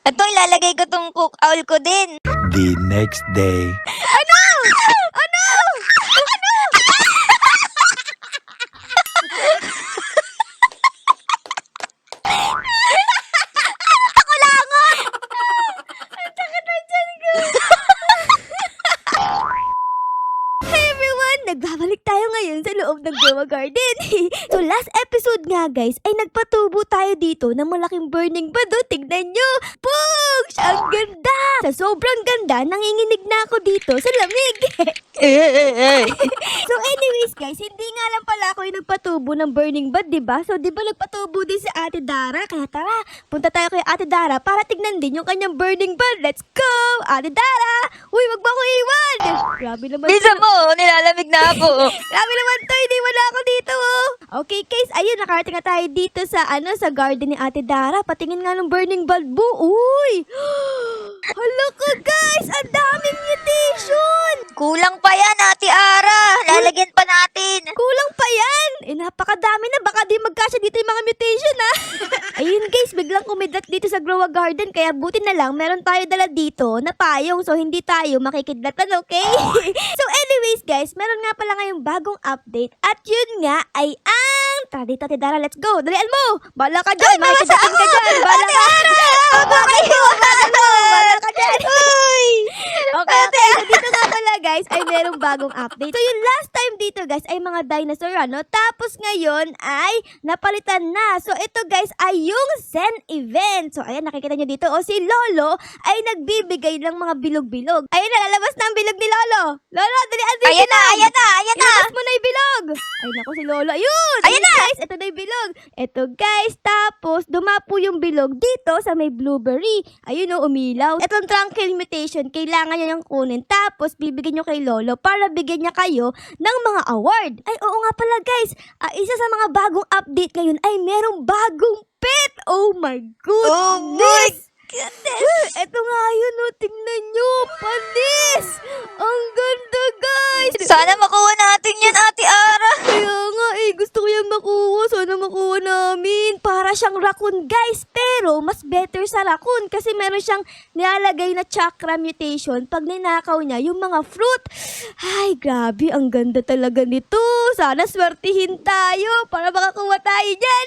Ito, ilalagay ko tong cook owl ko din. The next day. Ano? Ano? Ano? Nakulangot! Ang sakit ng tiyan ko. Hey everyone! Nagbabalik tayo ngayon sa loob ng Grow Garden. So last episode nga guys, ay nagpatubo tayo dito ng malaking burning bado. Tignan nyo! Pugs! Ang ganda! Sa sobrang ganda, nanginginig na ako dito sa lamig. So anyways guys, hindi nga lang pala ako yung nagpatubo ng burning bud, diba? So diba nagpatubo din si Ate Dara? Kaya tara, punta tayo kay Ate Dara para tignan din yung kanyang burning bud. Let's go! Ate Dara! Uy, wag mo ako iwan! Grabe naman. Bisa mo, nilalamig na ako. Grabe naman to, hindi wala ako dito oh. Okay guys, ayun, nakarating na tayo dito sa sa garden ni Ate Dara. Patingin nga ng burning bulb. Uy! Hala ka guys, ang daming mutation! Kulang pa yan, Ate Ara. Lalagyan pa natin. Kulang pa yan! Eh, napakadami na. Baka di magkasya dito yung mga mutation, ha? Ayun, guys. Biglang kumidlat dito sa Grow a Garden. Kaya buti na lang, meron tayo dala dito na payong. So, hindi tayo makikidlatan, okay? So, anyways, guys. Meron nga pala ngayong bagong update. At yun nga ay ang... Tara dito, Ate Dara. Let's go. Dalian mo. Bala ka dyan. Makikidlatan ka dyan. Bala ka. Bakit Bala ka dyan. Uy! Okay, okay. So, dito nga pala, guys, ay merong bagong update. So, yung last time dito, guys, ay mga dinosaur, ano? Tapos ngayon ay napalitan na. So, ito, guys, ay yung Zen event. So, ayan, nakikita nyo dito. O, si Lolo ay nagbibigay ng mga bilog-bilog. Ayun na, lalabas na ang bilog ni Lolo. Lolo, dalian din Ayan na, ayan na, ayan na. Ilabas mo na yung bilog. Ay, naku, si Lolo. Ayun! Ayan na! Guys, ito na yung bilog. Ito, guys, tapos dumapo yung bilog dito sa may blueberry. Ayun, o, umilaw. Itong tranquil mutation, kailangan nyo yung kunin. Tapos, bibigyan nyo kay Lolo para bigyan niya kayo ng mga award. Ay, oo nga pala, guys. Isa sa mga bagong update ngayon ay merong bagong pet. Oh my Oh my goodness! goodness. Ito nga yun, oh. Tingnan nyo. Panis! Ang ganda, guys! Sana makuha natin yan, Ate Ara. Kaya nga gusto ko yung makuha. Sana makuha namin. Para siyang raccoon, guys. Pero, mas better sa raccoon kasi meron siyang nilalagay na chakra mutation pag ninakaw niya yung mga fruit. Ay, grabe. Ang ganda talaga nito. Sana swertihin tayo para makakuha tayo dyan.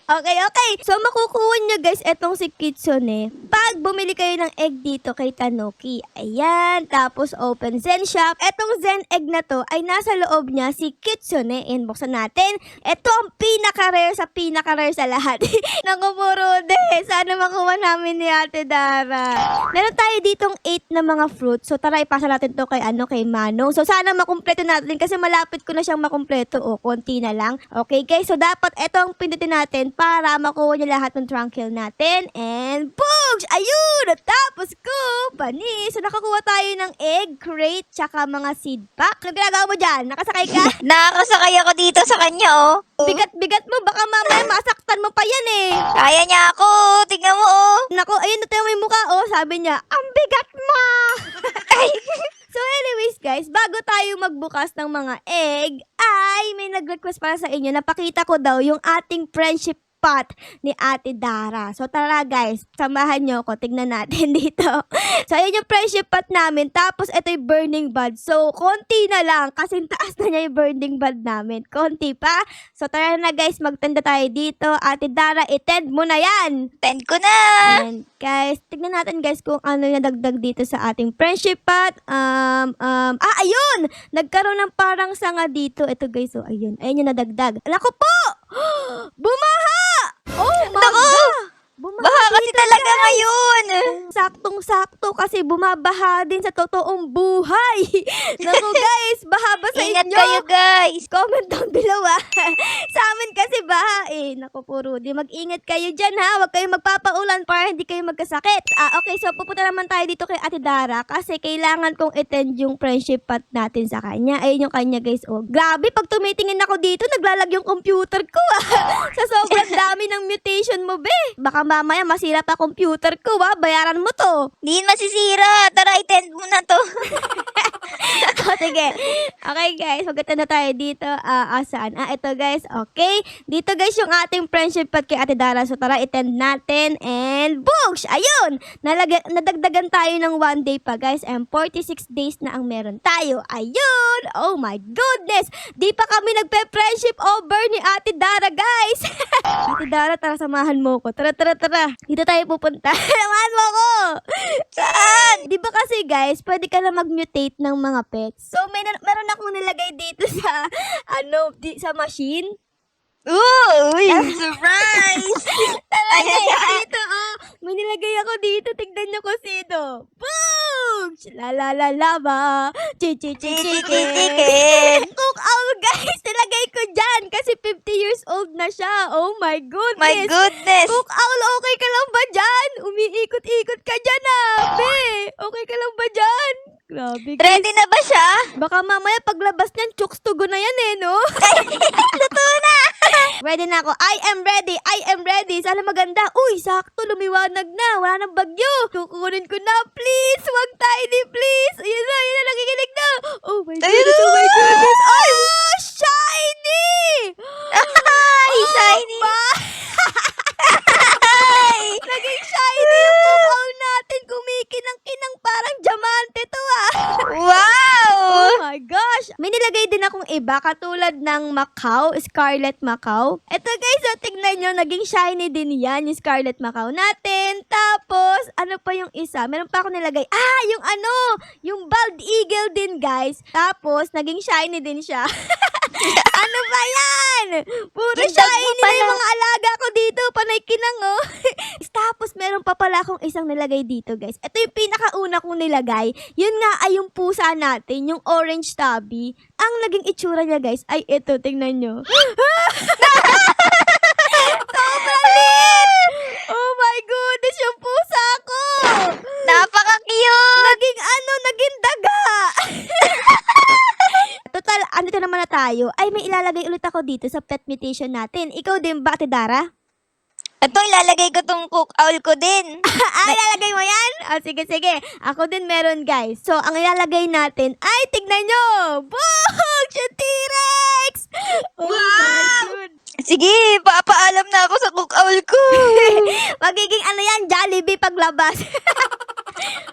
Okay, okay. So, makukuha nyo, guys, etong si Kitsune. Pag bumili kayo ng egg dito kay Tanuki. Ayan. Tapos, open Zen shop. Etong Zen egg na to ay nasa loob niya si Kitsune. Inboxan natin. Ito ang pinaka-rare sa lahat. Naku, Rude. Sana makuha namin ni Ate Dara. Meron tayo ditong 8 na mga fruit. So, tara, ipasa natin to kay kay Manong. So, sana makumpleto natin kasi malapit ko na siyang makumpleto. O, konti na lang. Okay, guys. So, dapat ito ang pindutin natin para makuha niya lahat ng trunkill natin. And, boogs! Ayun! Tapos ko, panis. So, nakakuha tayo ng egg crate tsaka mga seed pack. Ano ginagawa mo dyan? Nakasakay ka? Nakakasakay ako dito sa kanya, oh. Bigat-bigat mo. Baka mamaya masaktan mo pa yan eh. Kaya niya ako. Tingnan mo, oh. Naku, ayun, ito yung may mukha. Oh, sabi niya, ang bigat mo! Ay. So anyways guys, bago tayo magbukas ng mga egg, ay may nag-request para sa inyo na pakita ko daw yung ating friendship pot ni Ate Dara. So tara guys, samahan nyo ako. Tignan natin dito. So ayun yung friendship pot namin. Tapos ito yung burning bud. So konti na lang kasi taas na niya yung burning bud namin. Konti pa. So tara na guys, magtanda tayo dito. Ate Dara, itend mo na yan. 10 ko na. And guys, tignan natin guys kung ano yung nadagdag dito sa ating friendship pot. Ayun! Nagkaroon ng parang sanga dito. Ito guys, so ayun. Ayun yung nadagdag. Alako po! Bumaha! Oh my Naku! God! Bumaha Baha kasi dito, talaga guys. ngayon. Saktong-sakto kasi bumabaha din sa totoong buhay. Naku guys, baha ba sa Ingat inyo? kayo, guys. Comment down below Sa amin kasi baha Naku po Rudy, mag-ingat kayo dyan ha. Huwag kayong magpapaulan para hindi kayo magkasakit. Okay, so pupunta naman tayo dito kay Ate Dara kasi kailangan kong attend yung friendship pot natin sa kanya. Ayun yung kanya guys. Oh, grabe, pag tumitingin ako dito, naglalag yung computer ko Sa sobrang dami ng mutation mo, be. Baka mamaya masira pa computer ko Bayaran mo to. Di masisira. Tara, i-10 mo na to. Sige. Okay, guys. Magkita na tayo dito. Saan? Ito, guys. Okay. Dito, guys, yung ating friendship pad kay Ate Dara. So, tara, itend natin. And, boosh! Ayun! Nadagdagan tayo ng 1 day pa, guys. And 46 days na ang meron tayo. Ayun! Oh my goodness! Di pa kami nagpe-friendship over ni Ate Dara, guys. Ate Dara, tara, samahan mo ko. Tara. Dito tayo pupunta. Samahan mo ko! Saan? Di ba kasi guys, pwede ka na mag-mutate ng mga pets. So, meron akong nilagay dito sa, sa machine. Ooh, surprise! Dito, may nilagay ako dito. Tignan nyo kung sino. Boom! La chicken. Cook out, guys. Nilagay ko dyan kasi 50 years old na siya. Oh my goodness. My goodness! Cook out, okay ka lang ba dyan? Umiikot-ikot ka dyan, be. Okay ka lang ba dyan? Grabe, guys. Ready na ba siya? Baka mamaya paglabas niyan, chooks to go na yan no? Luto na! Ready na ako. I am ready. Sana maganda. Uy, sakto. Lumiwanag na. Wala nang bagyo. Kukunin ko na. Please. Wag tiny, please. Ayun na. Nakikinig na. Oh my goodness. Oh, shiny! Ay, shiny! Naging shiny yung kukaw natin. Kumikinang-kinang parang diamante to Wow! Oh my gosh! May nilagay din akong iba katulad ng Macau, Scarlet Macau. Ito guys, tignan nyo, naging shiny din yan, yung Scarlet Macau natin. Tapos, ano pa yung isa? Meron pa ako nilagay. Yung Bald Eagle din guys. Tapos, naging shiny din siya. Ano ba yan? Puro Ganda mo shiny na pala. yung mga alaga ko dito. Panay kinang Tapos, meron pa pala akong isang nilagay dito guys. Ito yung pinakauna kong nilagay. Yun nga ay yung pusa natin, yung orange tabby. Ang naging itsura niya guys ay ito, tingnan nyo. Sobrang liit! Oh my goodness, yung pusa ko! Napaka-cute! Naging daga! Total, andito naman na tayo. Ay, may ilalagay ulit ako dito sa pet mutation natin. Ikaw din ba, Ate Dara? Ito, ilalagay ko tong cook owl ko din. Ilalagay mo yan? Sige. Ako din meron, guys. So, ang ilalagay natin ay, tignan nyo! Boom! Yung T-Rex! Oh Wow! my God. Sige, papaalam na ako sa cook owl ko. Magiging Jollibee paglabas.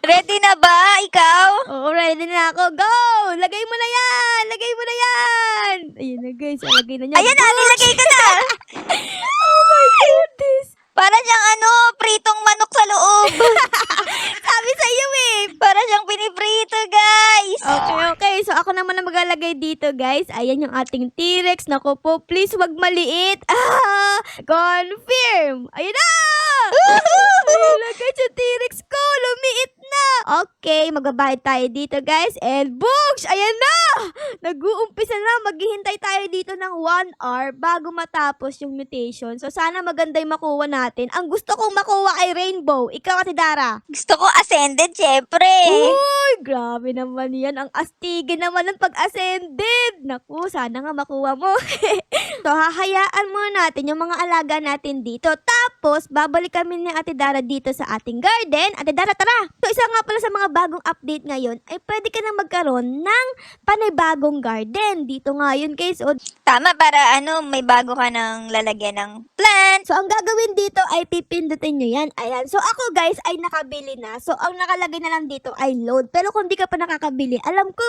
Ready na ba, ikaw? Oo, ready na ako. Go! Lagay mo na yan! Ayun na, guys. Lagay na niya. Ayan na, nilagay ko na. Oh my goodness! Para siyang pritong manok sa loob. Sabi sa iyo Para siyang piniprito, guys. Okay. So, ako naman ang maglalagay dito, guys. Ayan yung ating T-Rex. Naku po, please, wag maliit. Confirm! Ayun na! Lagay sa T-Rex ko. Lumiit na. Okay, magbabayad tayo dito, guys. And books! Ayan na! Nag-uumpisa na. Maghihintay tayo dito ng 1 hour bago matapos yung mutation. So, sana maganda yung makuha natin. Ang gusto kong makuha ay rainbow. Ikaw, Ate Dara. Gusto ko ascended, syempre. Uy, grabe naman yan. Ang astige naman ng pag-ascended. Naku, sana nga makuha mo. So, hahayaan muna natin yung mga alaga natin dito. Tapos, babalik kami ni Ate Dara dito sa ating garden. Ate Dara, tara! So, isa nga pala sa mga bagong update ngayon, ay pwede ka na magkaroon ng panibagong garden. Dito nga yun, guys. Tama, para may bago ka ng lalagyan ng plant. So, ang gagawin dito ay pipindutin nyo yan. Ayan. So, ako guys ay nakabili na. So, ang nakalagay na lang dito ay load. Pero kung di ka pa nakakabili, alam ko,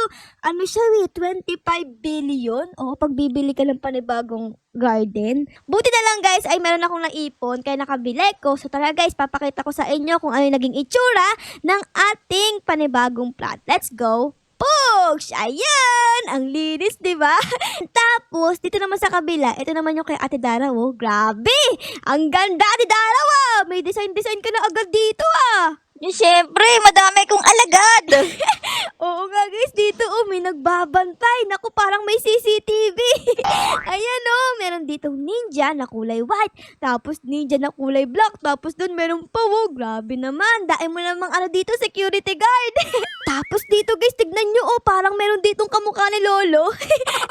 siya 25 billion. O, pag bibili ka ng panibagong garden. Buti na lang guys ay meron akong naipon kaya nakabili ko. So, tara guys, papakita ko sa inyo kung ano yung naging itsura ng ating panibagong plant. Let's go! Push! Ayan! Ang linis, di ba? Tapos, dito naman sa kabila, ito naman yung kay Ate Dara, oh. Grabe! Ang ganda, Ate Dara, ah! May design ka na agad dito, ah! Syempre, madami kong alagad. Oo nga guys, dito may nagbabantay. Naku, parang may CCTV. Ayan meron ditong ninja na kulay white. Tapos ninja na kulay black. Tapos doon meron pa, grabe naman. Dahil mo namang dito, security guard. Tapos dito guys, tignan nyo, parang meron ditong kamukha ni Lolo.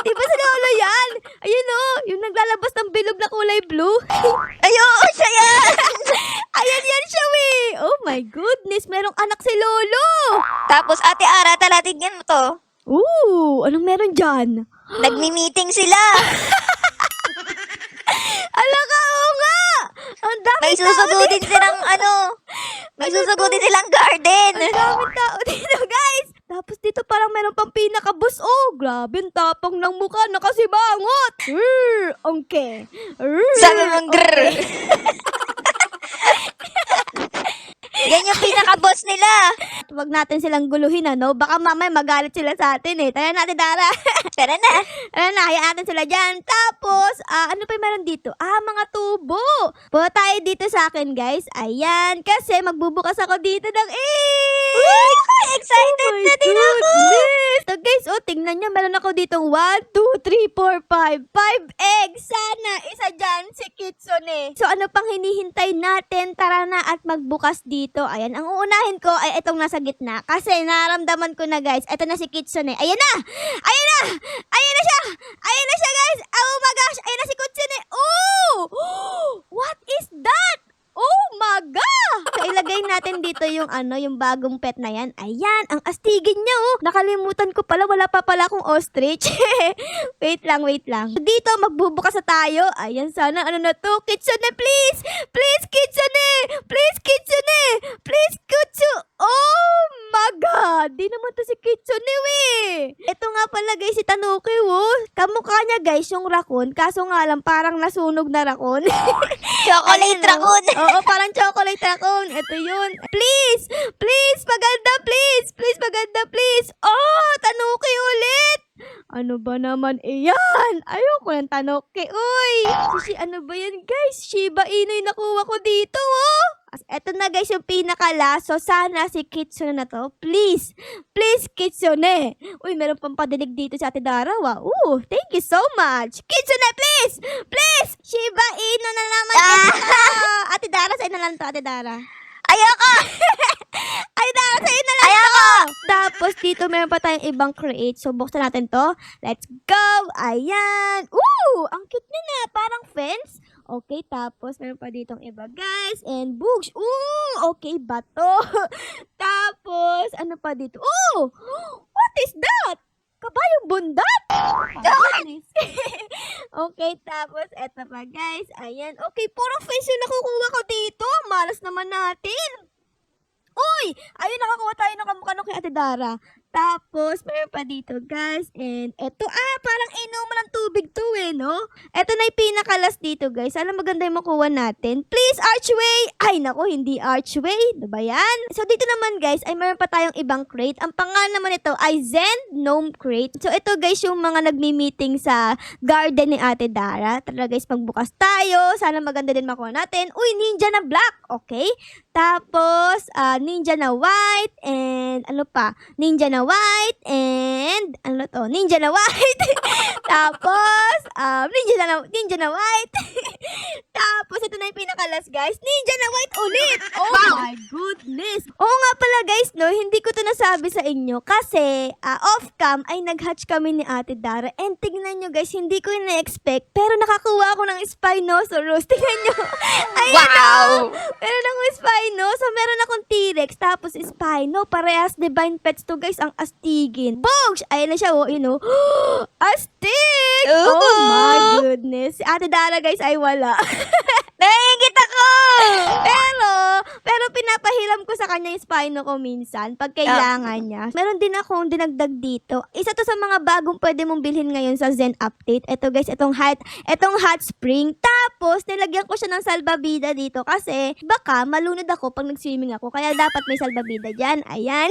Di ba si Lolo yan? Ayan yung naglalabas ng bilog na kulay blue. Ay, oo, siya yan. Ayan yan siya, Oh my my goodness, merong anak si Lolo. Tapos Ate Ara, tala, tignan mo to. Ooh, anong meron dyan? Nagmi-meeting sila. Ala ka, oo nga! Ang dami May susugudin silang may susugudin silang garden. Ang daming tao dito, guys! Tapos dito parang meron pang pinaka-boss. Oh, grabe, ang tapang ng mukha, nakasibangot! Okay. Sabi mong grrr. Yan yung pinaka-boss nila. Huwag natin silang guluhin, ano? Baka mamaya magalit sila sa atin, eh. Tara natin, Dara. Tara na. Ano na, hayaan natin sila dyan. Tapos, ano pa yung meron dito? Mga tubo. Punta tayo dito sa akin, guys. Ayan, kasi magbubukas ako dito ng egg. Excited Oh my na din ako. goodness. So, guys, tingnan nyo. Meron ako dito 1, 2, 3, 4, 5. 5 eggs. Sana, isa dyan, si Kitsune. So, ano pang hinihintay natin? Tara na at magbukas dito. Ayan, ang uunahin ko ay itong nasa gitna. Kasi naramdaman ko na, guys. Ito na si Kitsune. Ayan na! Ayan na! Ayan na siya! Ayan na siya, guys! Oh my gosh! Ayan na si Kitsune! Oh! What is that? Oh my God! So, ilagay natin dito yung yung bagong pet na yan. Ayan, ang astigin niya, oh. Nakalimutan ko pala, wala pa pala akong ostrich. Wait lang. Dito, magbubukas na tayo. Ayan, sana, na to? Kitsune, please! Please, Kitsune! Please, Kitsune! Please, Kitsune! Oh my God! Di naman to si Kitsune, eh. Ito nga pala, guys, si Tanuki, oh. Kamukha niya, guys, yung raccoon. Kaso nga lang, parang nasunog na raccoon. Chocolate Ayun, raccoon. Oo, parang chocolate raccoon. Ito yun. Please! Please, maganda, please! Please, maganda, please! Oh, Tanuki ulit! Ano ba naman iyan? Ayoko ng Tanuki, uy! Ano ba yan, guys? Shiba Inu yung nakuha ko dito, oh! Eto na, guys, yung pinaka-last. So, sana si Kitsune na to. Please! Please, Kitsune! Uy, meron pang padilig dito sa Ate Dara. Wow! Ooh, thank you so much! Kitsune, please! Please! Shiba Inu na naman ito! Ate Dara, sa'yo na lang to, Ate Dara. Ayoko. Ay, Dara, sa'yo na lang Ayoko. to! Tapos, dito meron pa tayong ibang create. So, buksan natin to. Let's go! Ayan! Ooh! Ang cute niya na! Parang fence. Okay, tapos meron pa ditong iba, guys. And books. Ooh! Okay, bato. Tapos, ano pa dito? Ooh! What is that? Kabayong bundat? Goodness. Okay, tapos, eto pa, guys. Ayan. Okay, puro face yung nakukuha ko dito. Malas naman natin. Uy! Ayun, nakakuha tayo ng kamukha kay Ate Dara. Tapos, meron pa dito, guys. And eto, parang inuman ng tubig to, no? Eto na yung pinakalas dito, guys. Sana maganda yung makuha natin. Please, archway! Ay, naku, hindi archway. Diba yan? So, dito naman, guys, ay meron pa tayong ibang crate. Ang pangalan naman ito ay Zen Gnome Crate. So, ito, guys, yung mga nagmi-meeting sa garden ni Ate Dara. Tara, guys, magbukas tayo. Sana maganda din makuha natin. Uy, ninja na black. Okay? Tapos, ninja na white. And, ano pa? Ninja na white. And, ano to? Ninja na white. Tapos, ninja na white. Tapos, ito na yung pinakalas, guys. Ninja na white ulit. Oh my goodness. Oo nga pala, guys, no? Hindi ko to nasabi sa inyo. Kasi, off-cam ay nag-hatch kami ni Ate Dara. And tignan nyo, guys, hindi ko na-expect. Pero nakakuha ako ng Spinosaurus. Tignan nyo. Ayun, Wow. Meron akong Spino. So, meron akong T-Rex. Tapos, Spino. Parehas divine pets to, guys. Ang astigin. Bogs! Ayun na siya, oh, astig! Ooh. Oh my goodness. Si Ate Dara, guys, ay wala. Nahihigit ako. Pero pinapahiram ko sa kanya yung Spino ko minsan pag kailangan niya. Meron din akong dinagdag dito. Isa to sa mga bagong pwede mong bilhin ngayon sa Zen Update. Ito, guys, itong hot spring. Tapos, nilagyan ko siya ng salbabida dito kasi baka malunod ako pag nag-swimming ako. Kaya dapat may salbabida dyan. Ayan.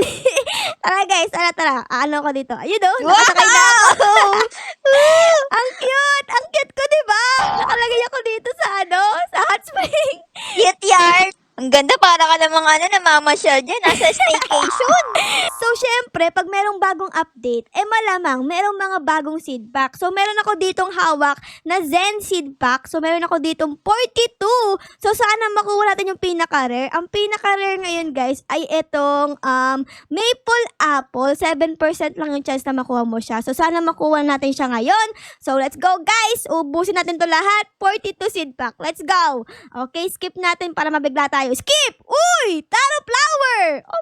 Tara, guys. Tara. Ano ko dito? Ayun, nakasakay na ako. Ang cute! Ang cute ko, diba? Nakalagay ako dito sa sa hot spring. Cute yarn. Ang ganda, para ka namang namamasyal dyan. Nasa staycation. So, syempre, pag merong bagong update, malamang merong mga bagong seed pack. So, meron ako ditong hawak na Zen seed pack. So, meron ako ditong 42. So, sana makuha natin yung pinaka-rare. Ang pinaka-rare ngayon, guys, ay itong maple apple. 7% lang yung chance na makuha mo siya. So, sana makuha natin siya ngayon. So, let's go, guys. Ubusin natin to lahat. 42 seed pack. Let's go. Okay, skip natin para mabigla tayo. Skip! Uy! Taro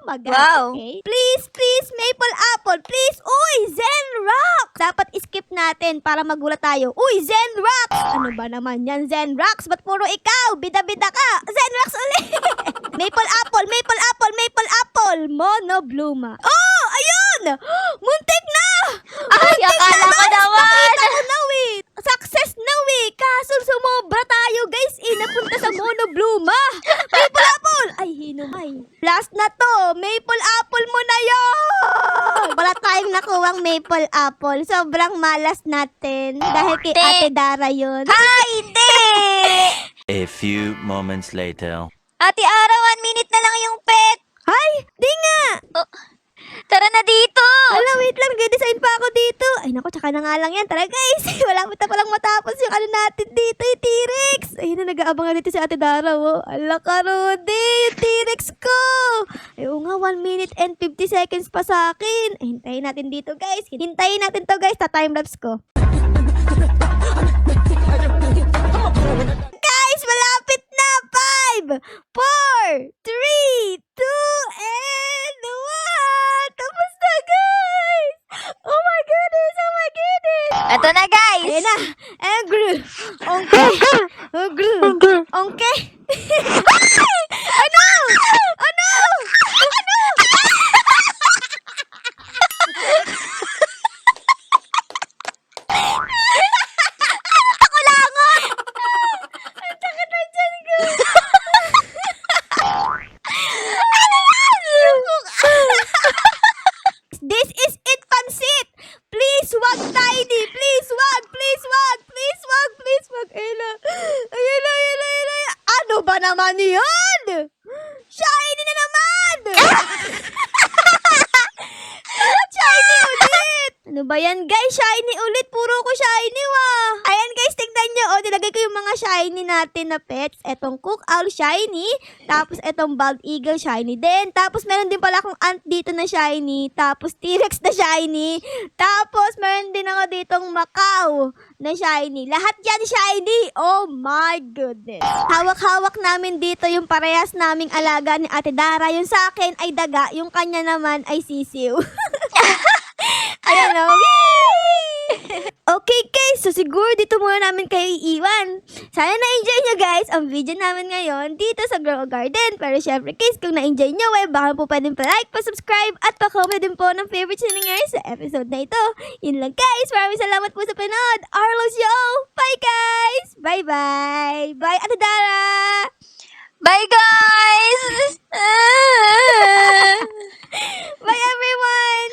my God. Wow. Okay. Please, Maple Apple. Please. Uy, Zenrox. Dapat skip natin para magulat tayo. Uy, Zenrox. Ano ba naman yan, Zenrox? Ba't puro ikaw? Bida-bida ka. Zenrox ulit. Maple Apple, Maple Apple, Maple Apple. Monobluma. Oh, ayun. Muntik na. Ay, akala ko naman. Nakita ko na, wait. Success na, wait. Kaso sumobra tayo, guys. Napunta sa Monobluma. Maple Apple. Ay, hinumay. Last na to. Maple Apple mo na yun. Wala tayong nakuwang Maple Apple. Sobrang malas natin. Dahil kay Hindi. Ate Dara yun. Ay, hindi! A few moments later. Ate Ara, 1 minute na lang yung pet. Ay, di nga. Oh, tara na dito. Ala, wait lang. Nag-design pa ako dito. Ay, naku, tsaka na nga lang yan. Tara, guys. Wala pa palang matapos yung ano natin dito, yung T-Rex. Ayun na, nag-aabangan dito si Ate Dara, oh. Ala ka, Rudy. Yung T-Rex ko. Ay, oo nga, 1 minute and 50 seconds pa sa akin. Ay, hintayin natin dito, guys. Hintayin natin to, guys. Ta-timelapse ko. Guys, malapit na. 5, 4, 3, 2, and 1. Tapos na, guys. Oh my goodness, oh my goodness. Ito na, guys. Ayan na. Angry. Okay. Angry. Okay. Ano? Ano? Ano? Ako langot. Ang sakit na dyan, guys. This is it, Pansit. Please, wag, Tiny. Please, wag. Please, wag. Please, wag. Please, wag. Ayun na. Ayun na, ayun na, ayun na. Ano ba naman yan? Shiny na naman! Shiny ulit! Ano ba yan, guys? Shiny ulit. Puro ko shiny, wah. Ayan, guys, tignan nyo. O, nilagay ko yung mga shiny natin na pets. Etong Cook Owl shiny. Tapos, etong Bald Eagle shiny din. Tapos, meron din pala akong ant dito na shiny. Tapos, T-Rex na shiny. Tapos, meron din ako ditong Macau na shiny. Lahat yan shiny. Oh my goodness. Hawak-hawak namin dito yung parehas naming alaga ni Ate Dara. Yung sa akin ay daga. Yung kanya naman ay sisiw. Ayan o. Okay guys, so siguro dito muna namin kayo iiwan. Sana na-enjoy nyo guys ang video namin ngayon dito sa Grow a Garden. Pero syempre guys, kung na-enjoy nyo, baka po pwedeng pa-like, pa-subscribe, at pa-comment din po ng favorite siningers sa episode na ito. Yun lang guys, maraming salamat po sa panood. Arlos yo! Bye guys! Bye-bye! Bye Ate Dara! Bye, guys.